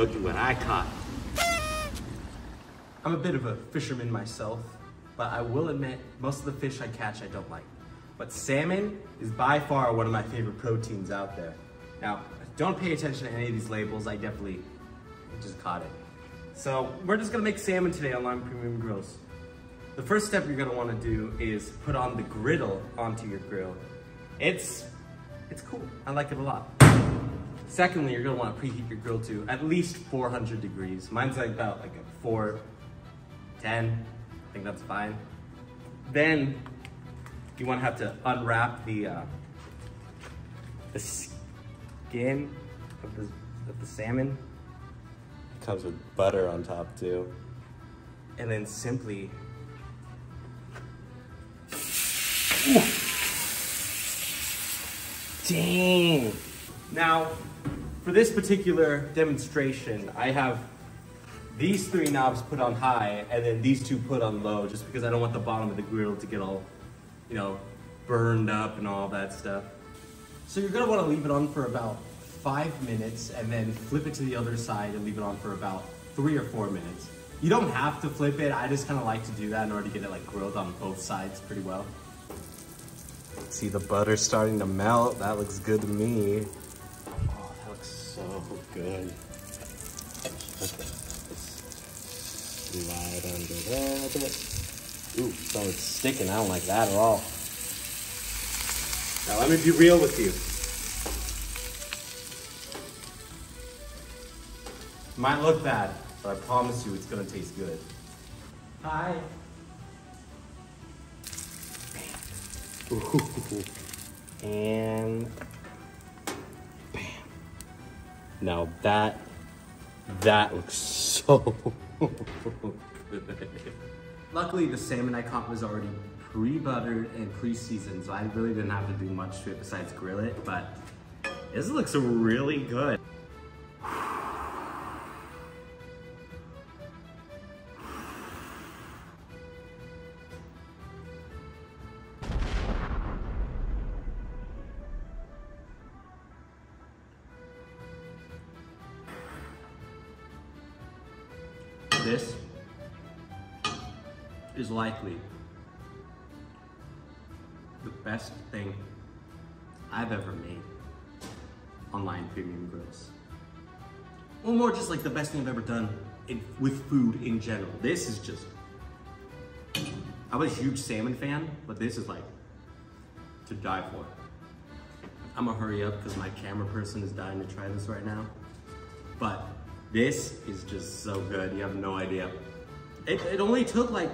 Look at what I caught. I'm a bit of a fisherman myself, but I will admit most of the fish I catch I don't like. But salmon is by far one of my favorite proteins out there. Now, don't pay attention to any of these labels, I definitely just caught it. So we're just gonna make salmon today on Lime Premium Grills. The first step you're gonna wanna do is put on the griddle onto your grill. It's cool, I like it a lot. Secondly, you're gonna wanna preheat your grill to at least 400 degrees. Mine's like about like a 410, I think that's fine. Then you wanna have to unwrap the skin of the salmon. It comes with butter on top too. And then simply, ooh. Dang. Now, for this particular demonstration, I have these 3 knobs put on high and then these 2 put on low, just because I don't want the bottom of the grill to get all, you know, burned up and all that stuff. So you're gonna wanna leave it on for about 5 minutes and then flip it to the other side and leave it on for about 3 or 4 minutes. You don't have to flip it, I just kinda like to do that in order to get it like grilled on both sides pretty well. See the butter starting to melt, that looks good to me. Oh, that looks so good. Slide under there a bit. Ooh, so it's sticking, I don't like that at all. Now let me be real with you. Might look bad, but I promise you it's gonna taste good. Hi. Ooh. And bam. Now that looks so good. Luckily, the salmon I caught was already pre-buttered and pre-seasoned, so I really didn't have to do much to it besides grill it, but this looks really good. This is likely the best thing I've ever made on Lime Premium Grills. Or more just like the best thing I've ever done with food in general. This is just, I'm a huge salmon fan, but this is like to die for. I'm gonna hurry up because my camera person is dying to try this right now. But this is just so good, you have no idea. It only took like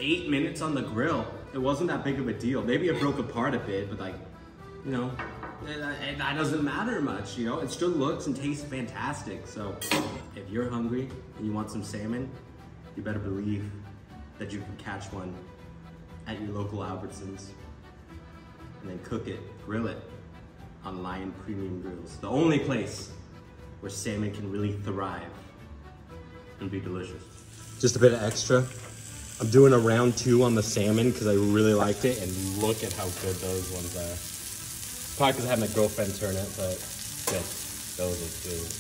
8 minutes on the grill. It wasn't that big of a deal. Maybe it broke apart a bit, but like, you know, that doesn't matter much, you know? It still looks and tastes fantastic. So if you're hungry and you want some salmon, you better believe that you can catch one at your local Albertsons and then cook it, grill it on Lime Premium Grills. The only place where salmon can really thrive and be delicious. Just a bit of extra. I'm doing a round 2 on the salmon because I really liked it, and look at how good those ones are. Probably because I had my girlfriend turn it, but good. Those are good.